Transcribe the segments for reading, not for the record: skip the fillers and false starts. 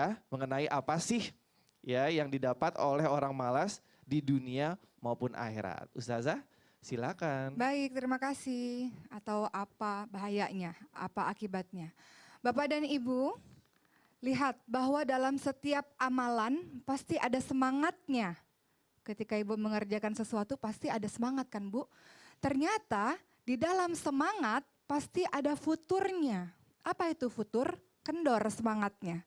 ya mengenai apa sih ya yang didapat oleh orang malas di dunia maupun akhirat. Ustazah, silakan. Baik, terima kasih. Atau apa bahayanya, apa akibatnya. Bapak dan Ibu, lihat bahwa dalam setiap amalan pasti ada semangatnya. Ketika Ibu mengerjakan sesuatu pasti ada semangat kan Bu? Ternyata di dalam semangat pasti ada futurnya. Apa itu futur? Kendor semangatnya.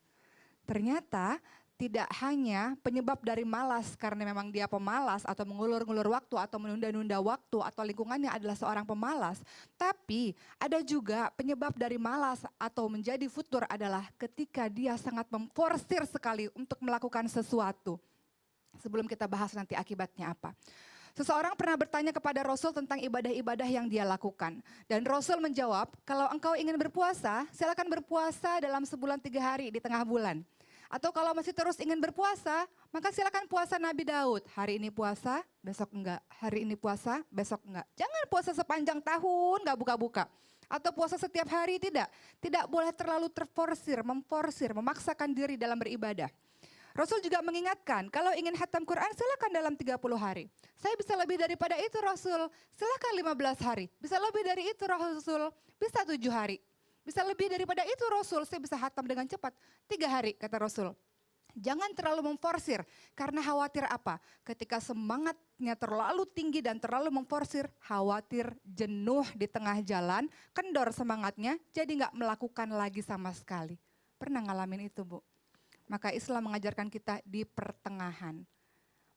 Ternyata tidak hanya penyebab dari malas karena memang dia pemalas atau mengulur-ngulur waktu atau menunda-nunda waktu atau lingkungannya adalah seorang pemalas. Tapi ada juga penyebab dari malas atau menjadi futur adalah ketika dia sangat memforsir sekali untuk melakukan sesuatu. Sebelum kita bahas nanti akibatnya apa. Seseorang pernah bertanya kepada Rasul tentang ibadah-ibadah yang dia lakukan. Dan Rasul menjawab, kalau engkau ingin berpuasa, silakan berpuasa dalam sebulan 3 hari di tengah bulan. Atau kalau masih terus ingin berpuasa, maka silakan puasa Nabi Daud. Hari ini puasa, besok enggak. Hari ini puasa, besok enggak. Jangan puasa sepanjang tahun, enggak buka-buka. Atau puasa setiap hari, tidak. Tidak boleh terlalu terforsir, memforsir, memaksakan diri dalam beribadah. Rasul juga mengingatkan, kalau ingin hatam Quran silakan dalam 30 hari. Saya bisa lebih daripada itu Rasul, silakan 15 hari. Bisa lebih dari itu Rasul, bisa 7 hari. Bisa lebih daripada itu Rasul, saya bisa hatam dengan cepat. 3 hari kata Rasul. Jangan terlalu memforsir, karena khawatir apa? Ketika semangatnya terlalu tinggi dan terlalu memforsir, khawatir jenuh di tengah jalan, kendor semangatnya, jadi nggak melakukan lagi sama sekali. Pernah ngalamin itu Bu? Maka Islam mengajarkan kita di pertengahan.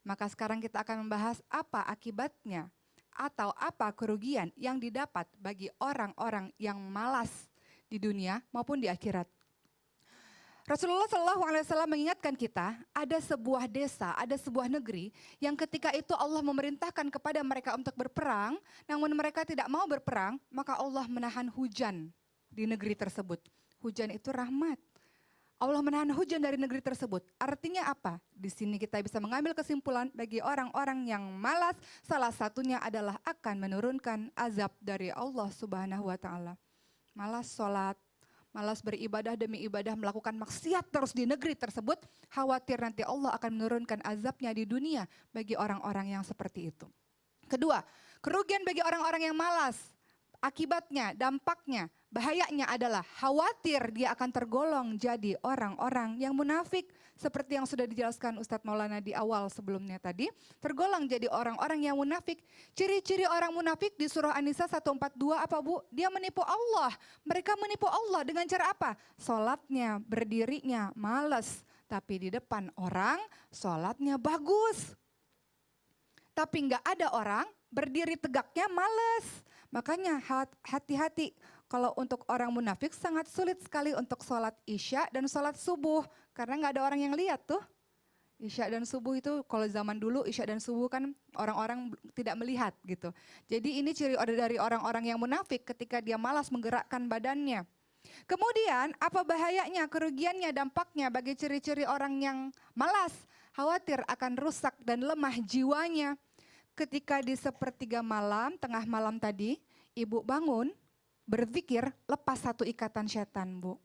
Maka sekarang kita akan membahas apa akibatnya atau apa kerugian yang didapat bagi orang-orang yang malas di dunia maupun di akhirat. Rasulullah SAW mengingatkan kita, ada sebuah desa, ada sebuah negeri yang ketika itu Allah memerintahkan kepada mereka untuk berperang, namun mereka tidak mau berperang, maka Allah menahan hujan di negeri tersebut. Hujan itu rahmat. Allah menahan hujan dari negeri tersebut. Artinya apa? Di sini kita bisa mengambil kesimpulan bagi orang-orang yang malas, salah satunya adalah akan menurunkan azab dari Allah Subhanahu wa taala. Malas sholat, malas beribadah demi ibadah, melakukan maksiat terus di negeri tersebut, khawatir nanti Allah akan menurunkan azabnya di dunia bagi orang-orang yang seperti itu. Kedua, kerugian bagi orang-orang yang malas. Akibatnya, dampaknya, bahayanya adalah khawatir dia akan tergolong jadi orang-orang yang munafik. Seperti yang sudah dijelaskan Ustadz Maulana di awal sebelumnya tadi. Tergolong jadi orang-orang yang munafik. Ciri-ciri orang munafik di surah An-Nisa 142 apa Bu? Dia menipu Allah. Mereka menipu Allah dengan cara apa? Sholatnya, berdirinya, males. Tapi di depan orang, sholatnya bagus. Tapi nggak ada orang berdiri tegaknya males. Makanya hati-hati kalau untuk orang munafik sangat sulit sekali untuk sholat isya dan sholat subuh. Karena nggak ada orang yang lihat tuh. Isya dan subuh itu kalau zaman dulu isya dan subuh kan orang-orang tidak melihat gitu. Jadi ini ciri dari orang-orang yang munafik ketika dia malas menggerakkan badannya. Kemudian apa bahayanya, kerugiannya, dampaknya bagi ciri-ciri orang yang malas, khawatir akan rusak dan lemah jiwanya. Ketika di sepertiga malam, tengah malam tadi, ibu bangun, berzikir, lepas satu ikatan setan Bu.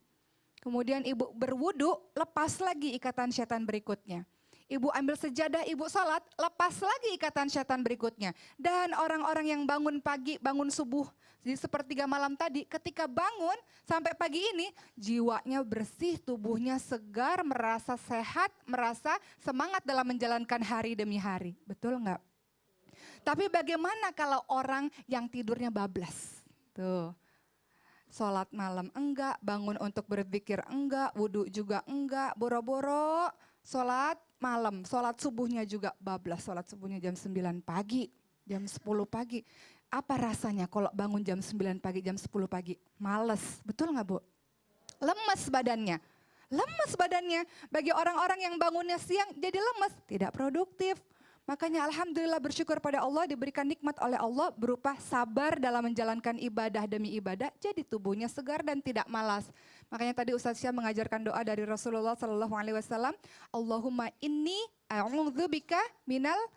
Kemudian ibu berwudu, lepas lagi ikatan setan berikutnya. Ibu ambil sejadah, ibu sholat, lepas lagi ikatan setan berikutnya. Dan orang-orang yang bangun pagi, bangun subuh di sepertiga malam tadi, ketika bangun sampai pagi ini, jiwanya bersih, tubuhnya segar, merasa sehat, merasa semangat dalam menjalankan hari demi hari. Betul enggak? Tapi bagaimana kalau orang yang tidurnya bablas? Tuh. Sholat malam enggak, bangun untuk berzikir enggak, wudhu juga enggak, boro-boro sholat malam, sholat subuhnya juga bablas, sholat subuhnya jam 9 pagi, jam 10 pagi. Apa rasanya kalau bangun jam 9 pagi, jam 10 pagi? Males, betul nggak Bu? Lemes badannya. Lemes badannya. Bagi orang-orang yang bangunnya siang jadi lemes, tidak produktif. Makanya alhamdulillah bersyukur pada Allah diberikan nikmat oleh Allah berupa sabar dalam menjalankan ibadah demi ibadah. Jadi tubuhnya segar dan tidak malas. Makanya tadi Ustaz Syah mengajarkan doa dari Rasulullah SAW. Allahumma inni a'udzubika minal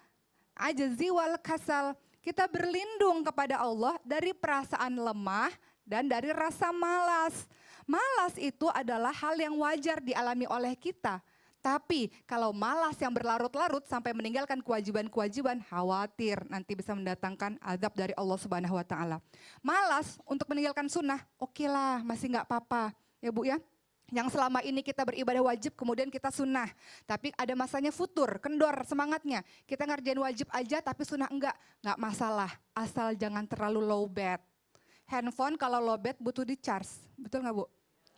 ajzi wal kasal. Kita berlindung kepada Allah dari perasaan lemah dan dari rasa malas. Malas itu adalah hal yang wajar dialami oleh kita. Tapi kalau malas yang berlarut-larut sampai meninggalkan kewajiban-kewajiban, khawatir nanti bisa mendatangkan azab dari Allah Subhanahu wa taala. Malas untuk meninggalkan sunnah, oke lah, masih nggak apa-apa. Ya Bu ya. Yang selama ini kita beribadah wajib, kemudian kita sunnah. Tapi ada masanya futur, kendor semangatnya. Kita ngerjain wajib aja tapi sunnah enggak masalah. Asal jangan terlalu low bat. Handphone kalau low bat butuh di charge, betul nggak Bu?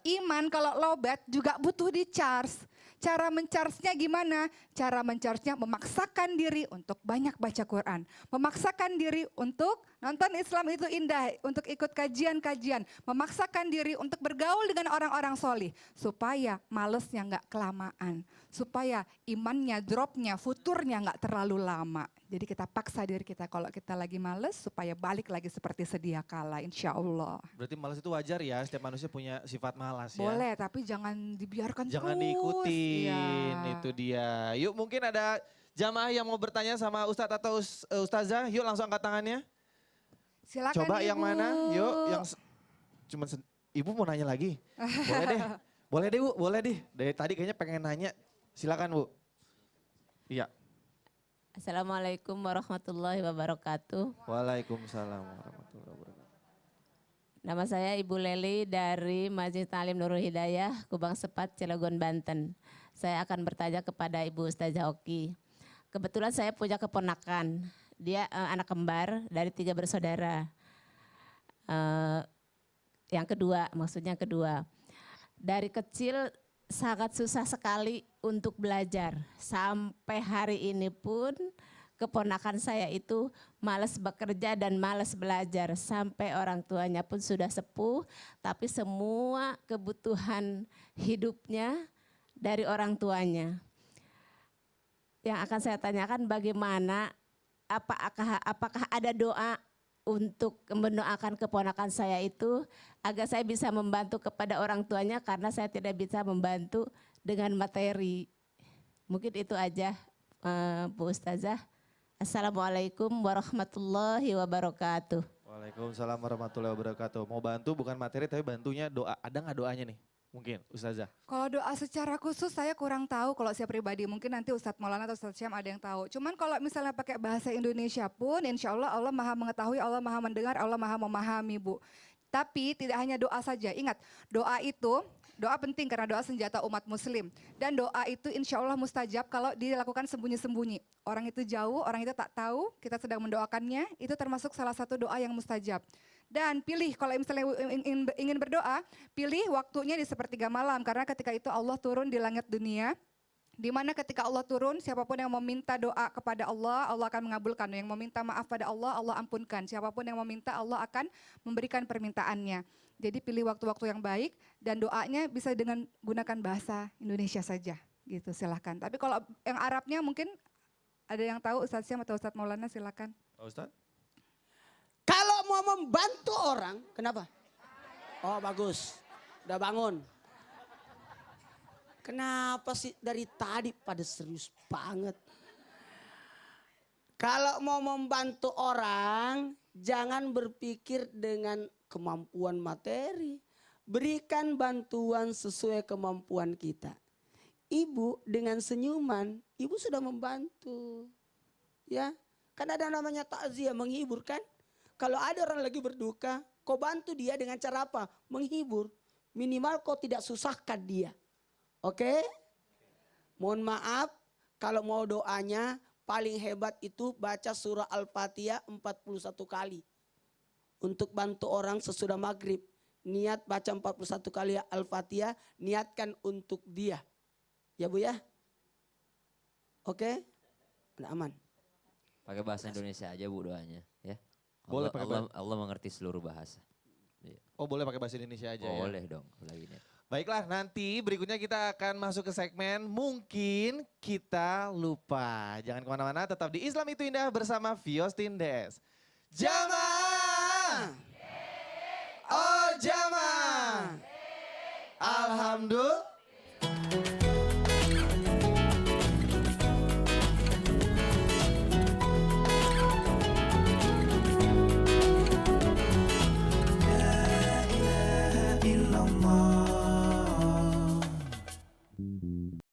Iman kalau lowbat juga butuh di charge. Cara men-charge-nya gimana? Cara men-charge-nya memaksakan diri untuk banyak baca Quran. Memaksakan diri untuk nonton Islam itu indah, untuk ikut kajian-kajian. Memaksakan diri untuk bergaul dengan orang-orang solih. Supaya malesnya nggak kelamaan. Supaya imannya, dropnya, futurnya nggak terlalu lama. Jadi kita paksa diri kita kalau kita lagi males supaya balik lagi seperti sedia kala, insya Allah. Berarti malas itu wajar ya, setiap manusia punya sifat malas ya. Boleh, tapi jangan dibiarkan Jangan terus. diikutin, Iya. itu dia. Yuk mungkin ada jamaah yang mau bertanya sama Ustadz atau Ustazah, yuk langsung angkat tangannya. Silakan Coba Ibu. yang mana, yuk yang Ibu mau nanya lagi. Boleh deh, boleh deh Bu, boleh deh. Dari tadi kayaknya pengen nanya, silakan Bu. Iya. Assalamualaikum warahmatullahi wabarakatuh. Waalaikumsalam warahmatullahi wabarakatuh. Nama saya Ibu Leli dari Masjid Ta'lim Nurul Hidayah, Kubang Sepat, Cilegon, Banten. Saya akan bertanya kepada Ibu Ustazah Oki. Kebetulan saya punya keponakan, dia anak kembar dari 3 bersaudara. Yang kedua, dari kecil sangat susah sekali untuk belajar. Sampai hari ini pun keponakan saya itu malas bekerja dan malas belajar. Sampai orang tuanya pun sudah sepuh, tapi semua kebutuhan hidupnya dari orang tuanya. Yang akan saya tanyakan bagaimana, apakah ada doa untuk mendoakan keponakan saya itu agar saya bisa membantu kepada orang tuanya karena saya tidak bisa membantu dengan materi. Mungkin itu aja Bu Ustazah. Assalamualaikum warahmatullahi wabarakatuh. Waalaikumsalam warahmatullahi wabarakatuh. Mau bantu bukan materi tapi bantunya doa. Ada nggak doanya nih? Mungkin Ustazah. Kalau doa secara khusus saya kurang tahu kalau saya pribadi. Mungkin nanti Ustadz Maulana atau Ustadz Syam ada yang tahu. Cuman kalau misalnya pakai bahasa Indonesia pun insya Allah Allah maha mengetahui, Allah maha mendengar, Allah maha memahami Bu. Tapi tidak hanya doa saja. Ingat doa itu, doa penting karena doa senjata umat muslim. Dan doa itu insya Allah mustajab kalau dilakukan sembunyi-sembunyi. Orang itu jauh, orang itu tak tahu, kita sedang mendoakannya. Itu termasuk salah satu doa yang mustajab. Dan pilih kalau misalnya ingin berdoa, pilih waktunya di sepertiga malam. Karena ketika itu Allah turun di langit dunia. Di mana ketika Allah turun, siapapun yang meminta doa kepada Allah, Allah akan mengabulkan. Yang meminta maaf pada Allah, Allah ampunkan. Siapapun yang meminta, Allah akan memberikan permintaannya. Jadi pilih waktu-waktu yang baik dan doanya bisa dengan gunakan bahasa Indonesia saja. Gitu silahkan. Tapi kalau yang Arabnya mungkin ada yang tahu Ustadz Syam atau Ustadz Maulana silakan. Pak Ustadz? Kalau mau membantu orang, kenapa? Oh bagus, udah bangun. Kenapa sih dari tadi pada serius banget? Kalau mau membantu orang, jangan berpikir dengan kemampuan materi. Berikan bantuan sesuai kemampuan kita. Ibu dengan senyuman, ibu sudah membantu. Ya, kan ada namanya takziah, menghibur kan? Kalau ada orang lagi berduka, kau bantu dia dengan cara apa? Menghibur. Minimal kau tidak susahkan dia. Oke? Mohon maaf, kalau mau doanya paling hebat itu baca surah Al-Fatihah 41 kali. Untuk bantu orang sesudah maghrib. Niat baca 41 kali Al-Fatihah, niatkan untuk dia. Ya Bu ya? Oke? Udah aman. Pakai bahasa Indonesia aja Bu doanya ya. Boleh pakai Allah mengerti seluruh bahasa. Oh boleh pakai bahasa Indonesia aja ya? Boleh dong lagi nih. Baiklah, nanti berikutnya kita akan masuk ke segmen Mungkin Kita Lupa. Jangan kemana-mana, tetap di Islam Itu Indah bersama Vios Tindes. Jamaah! Oh jamaah! Alhamdulillah.